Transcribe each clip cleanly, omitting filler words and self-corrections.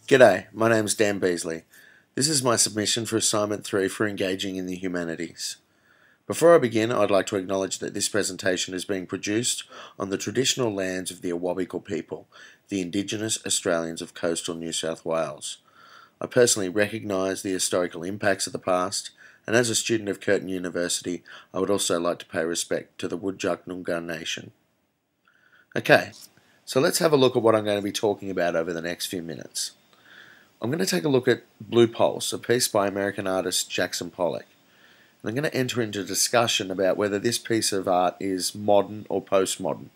G'day, my name is Dan Beasley. This is my submission for Assignment 3 for Engaging in the Humanities. Before I begin, I'd like to acknowledge that this presentation is being produced on the traditional lands of the Awabakal people, the Indigenous Australians of coastal New South Wales. I personally recognise the historical impacts of the past, and as a student of Curtin University, I would also like to pay respect to the Whadjuk Noongar Nation. Okay, so let's have a look at what I'm going to be talking about over the next few minutes. I'm going to take a look at Blue Pulse, a piece by American artist Jackson Pollock. And I'm going to enter into a discussion about whether this piece of art is modern or postmodern.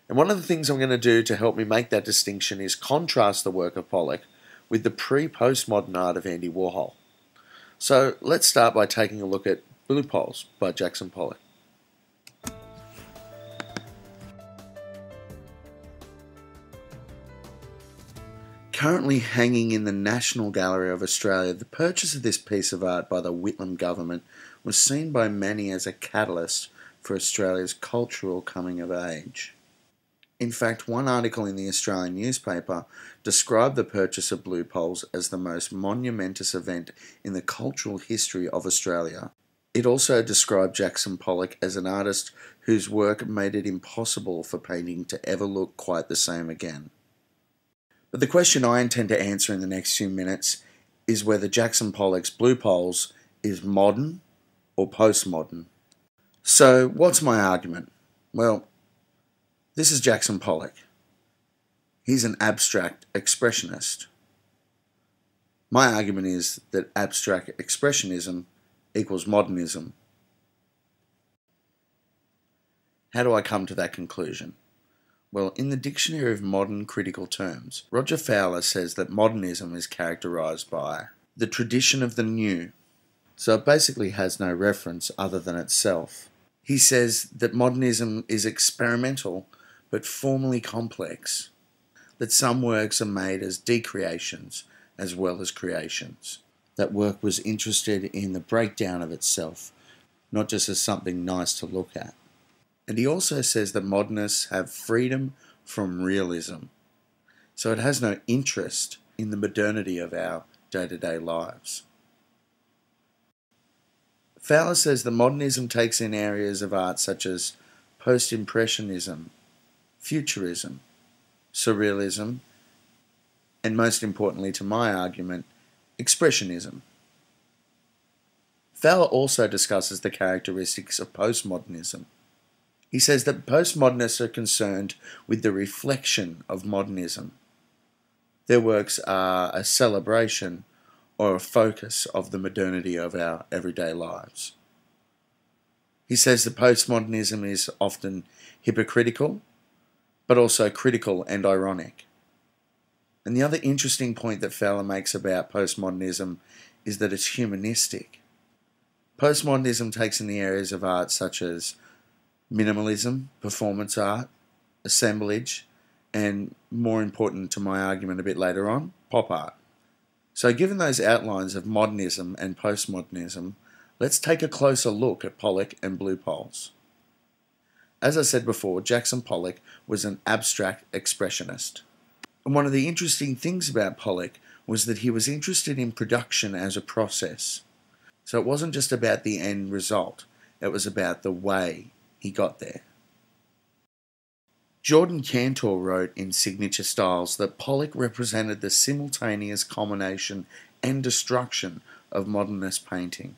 And one of the things I'm going to do to help me make that distinction is contrast the work of Pollock with the pre-postmodern art of Andy Warhol. So let's start by taking a look at Blue Pulse by Jackson Pollock. Currently hanging in the National Gallery of Australia, the purchase of this piece of art by the Whitlam government was seen by many as a catalyst for Australia's cultural coming of age. In fact, one article in the Australian newspaper described the purchase of Blue Pulse as the most monumentous event in the cultural history of Australia. It also described Jackson Pollock as an artist whose work made it impossible for painting to ever look quite the same again. But the question I intend to answer in the next few minutes is whether Jackson Pollock's Blue Pulse is modern or postmodern. So, what's my argument? Well, this is Jackson Pollock. He's an abstract expressionist. My argument is that abstract expressionism equals modernism. How do I come to that conclusion? Well, in the Dictionary of Modern Critical Terms, Roger Fowler says that modernism is characterised by the tradition of the new, so it basically has no reference other than itself. He says that modernism is experimental but formally complex, that some works are made as decreations as well as creations, that work was interested in the breakdown of itself, not just as something nice to look at. And he also says that modernists have freedom from realism, so it has no interest in the modernity of our day-to-day lives. Fowler says that modernism takes in areas of art such as post-impressionism, futurism, surrealism, and most importantly to my argument, expressionism. Fowler also discusses the characteristics of postmodernism. He says that postmodernists are concerned with the reflection of modernism. Their works are a celebration or a focus of the modernity of our everyday lives. He says that postmodernism is often hypocritical, but also critical and ironic. And the other interesting point that Fowler makes about postmodernism is that it's humanistic. Postmodernism takes in the areas of art such as minimalism, performance art, assemblage, and more important to my argument a bit later on, pop art. So given those outlines of modernism and postmodernism, let's take a closer look at Pollock and Blue Pulse. As I said before, Jackson Pollock was an abstract expressionist. And one of the interesting things about Pollock was that he was interested in production as a process. So it wasn't just about the end result, it was about the way he got there. Jordan Cantor wrote in Signature Styles that Pollock represented the simultaneous culmination and destruction of modernist painting.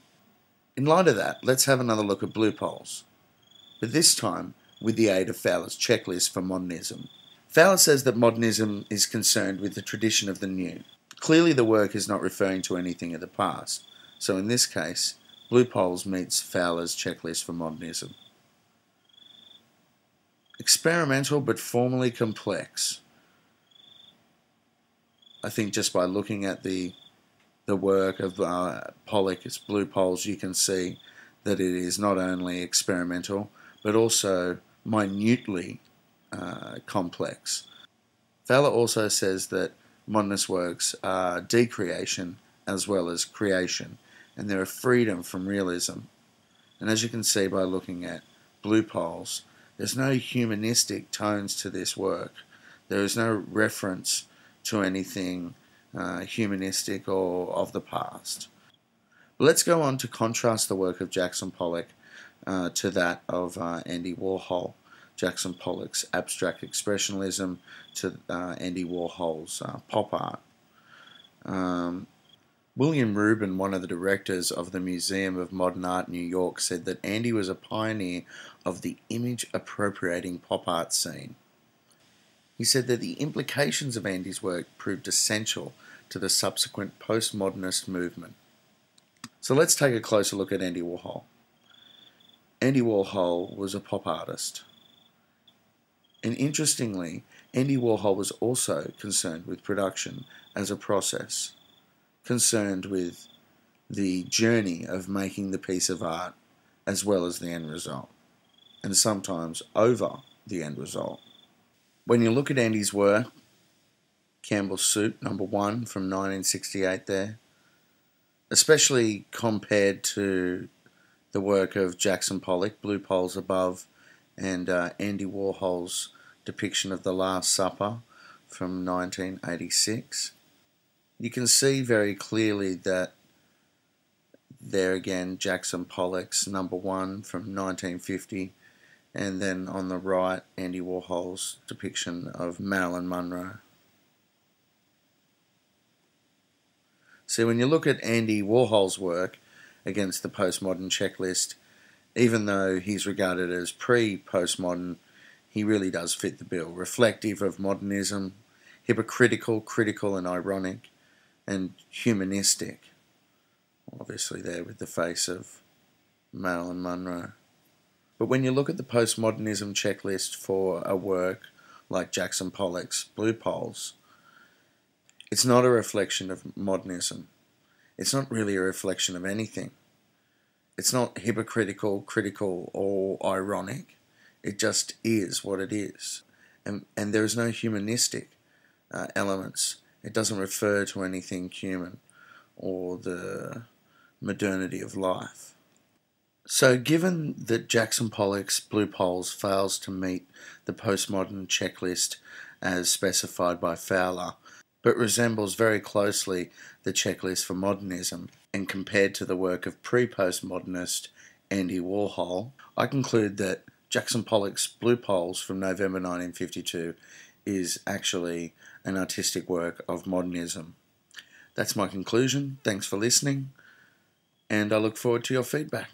In light of that, let's have another look at Blue Pulse, but this time with the aid of Fowler's checklist for modernism. Fowler says that modernism is concerned with the tradition of the new. Clearly the work is not referring to anything of the past, so in this case, Blue Pulse meets Fowler's checklist for modernism. Experimental but formally complex. I think just by looking at the work of Pollock's Blue Pulse, you can see that it is not only experimental but also minutely complex. Fowler also says that modernist works are decreation as well as creation, and there are freedom from realism. And as you can see by looking at Blue Pulse, there's no humanistic tones to this work. There is no reference to anything humanistic or of the past. But let's go on to contrast the work of Jackson Pollock to that of Andy Warhol. Jackson Pollock's abstract expressionism to Andy Warhol's pop art. William Rubin, one of the directors of the Museum of Modern Art in New York, said that Andy was a pioneer of the image appropriating pop art scene. He said that the implications of Andy's work proved essential to the subsequent postmodernist movement. So let's take a closer look at Andy Warhol. Andy Warhol was a pop artist. And interestingly, Andy Warhol was also concerned with production as a process, concerned with the journey of making the piece of art as well as the end result, and sometimes over the end result. When you look at Andy's work, Campbell's Soup, number 1 from 1968 there, especially compared to the work of Jackson Pollock, Blue Poles Above, and Andy Warhol's depiction of The Last Supper from 1986. You can see very clearly that there again, Jackson Pollock's number 1 from 1950, and then on the right, Andy Warhol's depiction of Marilyn Monroe. So when you look at Andy Warhol's work against the postmodern checklist, even though he's regarded as pre-postmodern, he really does fit the bill. Reflective of modernism, hypocritical, critical and ironic, and humanistic. Obviously there with the face of Marilyn Monroe. But when you look at the postmodernism checklist for a work like Jackson Pollock's Blue Poles, it's not a reflection of modernism. It's not really a reflection of anything. It's not hypocritical, critical, or ironic. It just is what it is. And there is no humanistic elements. It doesn't refer to anything human or the modernity of life. So given that Jackson Pollock's Blue Poles fails to meet the postmodern checklist as specified by Fowler, but resembles very closely the checklist for modernism, and compared to the work of pre-postmodernist Andy Warhol, I conclude that Jackson Pollock's Blue Poles from November 1952 is actually an artistic work of modernism. That's my conclusion. Thanks for listening, and I look forward to your feedback.